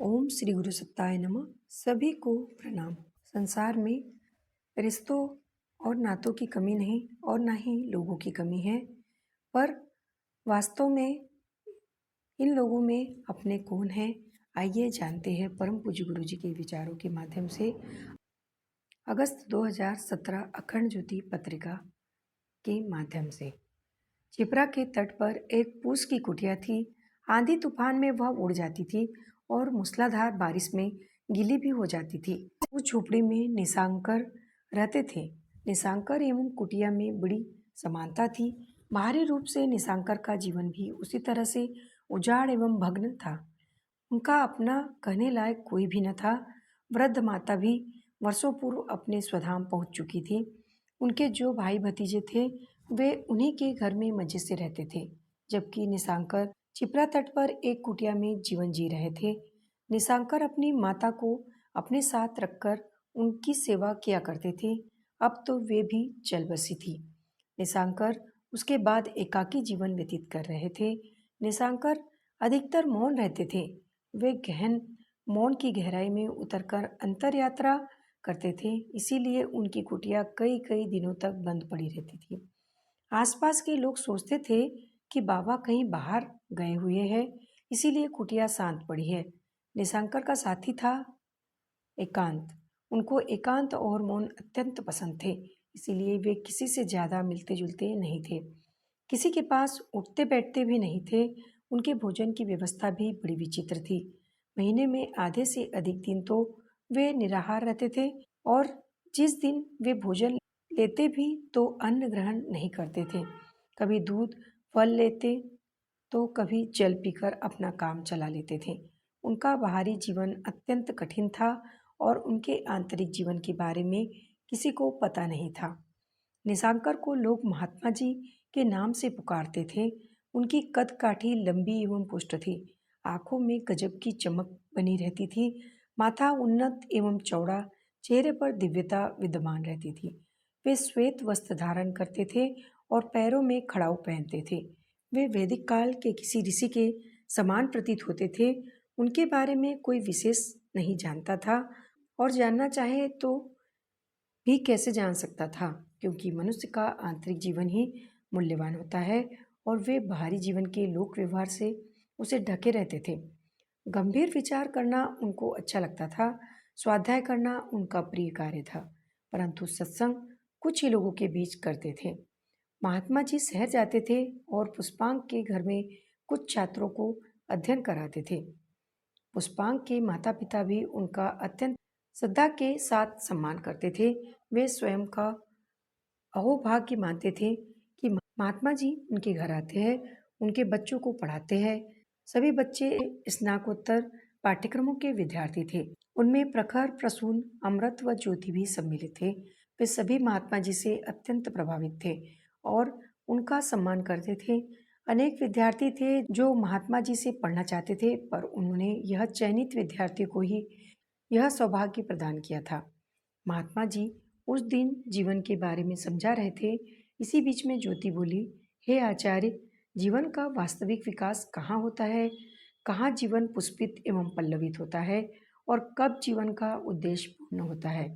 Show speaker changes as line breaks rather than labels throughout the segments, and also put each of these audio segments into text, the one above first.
ओम श्री गुरु सत्ताय नमः। सभी को प्रणाम। संसार में रिश्तों और नातों की कमी नहीं और ना ही लोगों की कमी है, पर वास्तव में इन लोगों में अपने कौन हैं, आइए जानते हैं परम पूज्य गुरु जी के विचारों के माध्यम से। अगस्त 2017 अखंड ज्योति पत्रिका के माध्यम से। छिपरा के तट पर एक पूस की कुटिया थी। आंधी तूफान में वह उड़ जाती थी और मूसलाधार बारिश में गीली भी हो जाती थी। उस झोपड़ी में निशांकर रहते थे। निशांकर एवं कुटिया में बड़ी समानता थी। बाहरी रूप से निशांकर का जीवन भी उसी तरह से उजाड़ एवं भग्न था। उनका अपना कहने लायक कोई भी न था। वृद्ध माता भी वर्षों पूर्व अपने स्वधाम पहुंच चुकी थी। उनके जो भाई भतीजे थे वे उन्हीं के घर में मजे से रहते थे, जबकि निशांकर छिपरा तट पर एक कुटिया में जीवन जी रहे थे। निशांकर अपनी माता को अपने साथ रखकर उनकी सेवा किया करते थे। अब तो वे भी चल बसी थी। निशांकर उसके बाद एकाकी जीवन व्यतीत कर रहे थे। निशांकर अधिकतर मौन रहते थे। वे गहन मौन की गहराई में उतरकर अंतर यात्रा करते थे, इसीलिए उनकी कुटिया कई कई दिनों तक बंद पड़ी रहती थी। आसपास के लोग सोचते थे कि बाबा कहीं बाहर गए हुए हैं, इसीलिए कुटिया शांत पड़ी है। निशांकर का साथी था एकांत। उनको एकांत और मौन अत्यंत पसंद थे, इसीलिए वे किसी से ज्यादा मिलते जुलते नहीं थे। किसी के पास उठते बैठते भी नहीं थे। उनके भोजन की व्यवस्था भी बड़ी विचित्र थी। महीने में आधे से अधिक दिन तो वे निराहार रहते थे और जिस दिन वे भोजन लेते भी तो अन्न ग्रहण नहीं करते थे। कभी दूध फल लेते तो कभी जल पीकर अपना काम चला लेते थे। उनका बाहरी जीवन अत्यंत कठिन था और उनके आंतरिक जीवन के बारे में किसी को पता नहीं था। निशांकर को लोग महात्मा जी के नाम से पुकारते थे। उनकी कद काठी लंबी एवं पुष्ट थी। आंखों में गजब की चमक बनी रहती थी। माथा उन्नत एवं चौड़ा, चेहरे पर दिव्यता विद्यमान रहती थी। वे श्वेत वस्त्र धारण करते थे और पैरों में खड़ाऊ पहनते थे। वे वैदिक काल के किसी ऋषि के समान प्रतीत होते थे। उनके बारे में कोई विशेष नहीं जानता था और जानना चाहे तो भी कैसे जान सकता था, क्योंकि मनुष्य का आंतरिक जीवन ही मूल्यवान होता है और वे बाहरी जीवन के लोक व्यवहार से उसे ढके रहते थे। गंभीर विचार करना उनको अच्छा लगता था। स्वाध्याय करना उनका प्रिय कार्य था, परंतु सत्संग कुछ ही लोगों के बीच करते थे। महात्मा जी शहर जाते थे और पुष्पांग के घर में कुछ छात्रों को अध्ययन कराते थे। पुष्पांग के माता पिता भी उनका अत्यंत श्रद्धा के साथ सम्मान करते थे। वे स्वयं का अहोभाग्य मानते थे कि महात्मा जी उनके घर आते हैं, उनके बच्चों को पढ़ाते हैं। सभी बच्चे स्नातकोत्तर पाठ्यक्रमों के विद्यार्थी थे। उनमें प्रखर, प्रसून, अमृत व ज्योति भी सम्मिलित थे। वे सभी महात्मा जी से अत्यंत प्रभावित थे और उनका सम्मान करते थे। अनेक विद्यार्थी थे जो महात्मा जी से पढ़ना चाहते थे, पर उन्होंने यह चयनित विद्यार्थी को ही यह सौभाग्य प्रदान किया था। महात्मा जी उस दिन जीवन के बारे में समझा रहे थे। इसी बीच में ज्योति बोली, हे आचार्य, जीवन का वास्तविक विकास कहाँ होता है? कहाँ जीवन पुष्पित एवं पल्लवित होता है और कब जीवन का उद्देश्य पूर्ण होता है?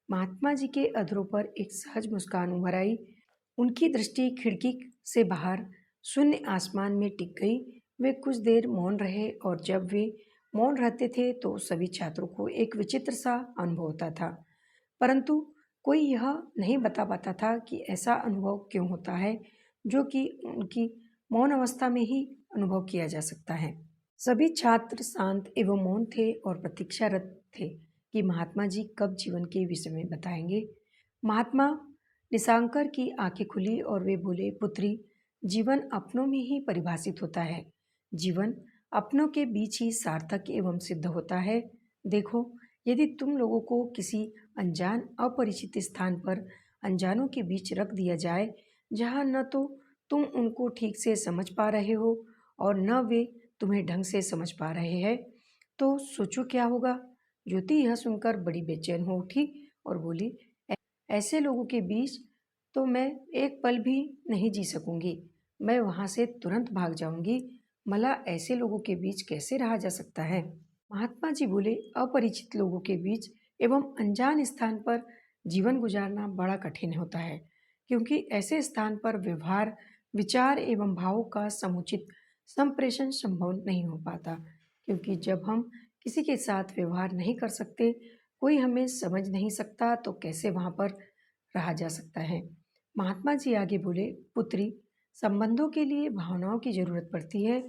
महात्मा जी के अधरों पर एक सहज मुस्कान उभर आई। उनकी दृष्टि खिड़की से बाहर शून्य आसमान में टिक गई। वे कुछ देर मौन रहे और जब वे मौन रहते थे तो सभी छात्रों को एक विचित्र सा अनुभव होता था, परंतु कोई यह नहीं बता पाता था कि ऐसा अनुभव क्यों होता है, जो कि उनकी मौन अवस्था में ही अनुभव किया जा सकता है। सभी छात्र शांत एवं मौन थे और प्रतीक्षारत थे कि महात्मा जी कब जीवन के विषय में बताएंगे। महात्मा निशांकर की आंखें खुली और वे बोले, पुत्री, जीवन अपनों में ही परिभाषित होता है। जीवन अपनों के बीच ही सार्थक एवं सिद्ध होता है। देखो, यदि तुम लोगों को किसी अनजान अपरिचित स्थान पर अनजानों के बीच रख दिया जाए, जहाँ न तो तुम उनको ठीक से समझ पा रहे हो और न वे तुम्हें ढंग से समझ पा रहे हैं, तो सोचो क्या होगा। ज्योति यह सुनकर बड़ी बेचैन हो उठी और बोली, ऐसे लोगों के बीच तो मैं एक पल भी नहीं जी सकूंगी। मैं वहां से तुरंत भाग जाऊंगी। भला ऐसे लोगों के बीच कैसे रहा जा सकता है? महात्मा जी बोले, अपरिचित लोगों के बीच एवं अनजान स्थान पर जीवन गुजारना बड़ा कठिन होता है, क्योंकि ऐसे स्थान पर व्यवहार, विचार एवं भावों का समुचित संप्रेषण संभव नहीं हो पाता। क्योंकि जब हम किसी के साथ व्यवहार नहीं कर सकते, कोई हमें समझ नहीं सकता, तो कैसे वहां पर रहा जा सकता है। महात्मा जी आगे बोले, पुत्री, संबंधों के लिए भावनाओं की जरूरत पड़ती है।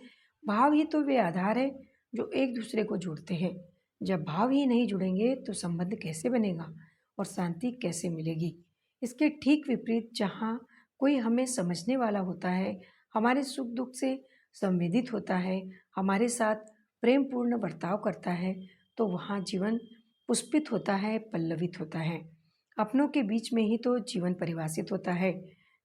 भाव ही तो वे आधार है जो एक दूसरे को जोड़ते हैं। जब भाव ही नहीं जुड़ेंगे तो संबंध कैसे बनेगा और शांति कैसे मिलेगी। इसके ठीक विपरीत, जहाँ कोई हमें समझने वाला होता है, हमारे सुख दुख से संवेदित होता है, हमारे साथ प्रेम पूर्ण बर्ताव करता है, तो वहाँ जीवन पुष्पित होता है, पल्लवित होता है। अपनों के बीच में ही तो जीवन परिभाषित होता है।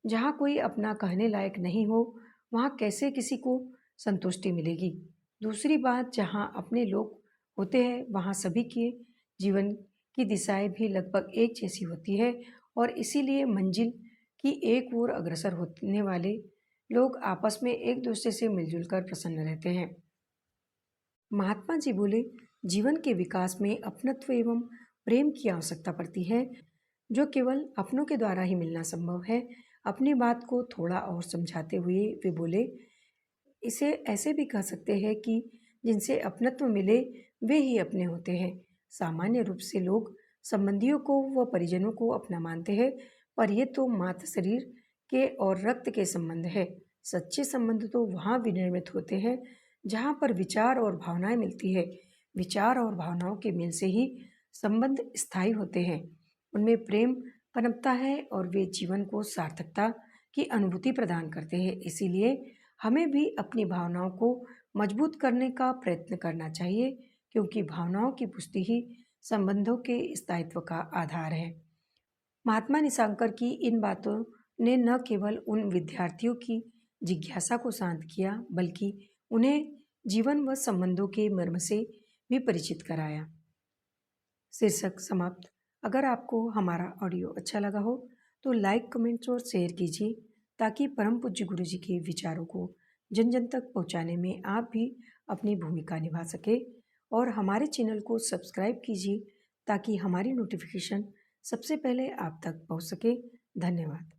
जहाँ कोई अपना कहने लायक नहीं हो, वहाँ कैसे किसी को संतुष्टि मिलेगी। दूसरी बात, जहाँ अपने लोग होते हैं, वहाँ सभी के जीवन की दिशाएं भी लगभग एक जैसी होती है, और इसीलिए मंजिल की एक ओर अग्रसर होने वाले लोग आपस में एक दूसरे से मिलजुल कर प्रसन्न रहते हैं। महात्मा जी बोले, जीवन के विकास में अपनत्व एवं प्रेम की आवश्यकता पड़ती है, जो केवल अपनों के द्वारा ही मिलना संभव है। अपनी बात को थोड़ा और समझाते हुए वे बोले, इसे ऐसे भी कह सकते हैं कि जिनसे अपनत्व मिले वे ही अपने होते हैं। सामान्य रूप से लोग संबंधियों को व परिजनों को अपना मानते हैं, पर ये तो मात्र शरीर के और रक्त के संबंध है। सच्चे संबंध तो वहाँ विनिर्मित होते हैं जहाँ पर विचार और भावनाएं मिलती है। विचार और भावनाओं के मिल से ही संबंध स्थायी होते हैं। उनमें प्रेम पनपता है और वे जीवन को सार्थकता की अनुभूति प्रदान करते हैं। इसीलिए हमें भी अपनी भावनाओं को मजबूत करने का प्रयत्न करना चाहिए, क्योंकि भावनाओं की पुष्टि ही संबंधों के स्थायित्व का आधार है। महात्मा निशांकर की इन बातों ने न केवल उन विद्यार्थियों की जिज्ञासा को शांत किया, बल्कि उन्हें जीवन व संबंधों के मर्म से भी परिचित कराया। शीर्षक समाप्त। अगर आपको हमारा ऑडियो अच्छा लगा हो तो लाइक, कमेंट्स और शेयर कीजिए, ताकि परम पूज्य गुरु जी के विचारों को जन जन तक पहुंचाने में आप भी अपनी भूमिका निभा सके। और हमारे चैनल को सब्सक्राइब कीजिए, ताकि हमारी नोटिफिकेशन सबसे पहले आप तक पहुंच सके। धन्यवाद।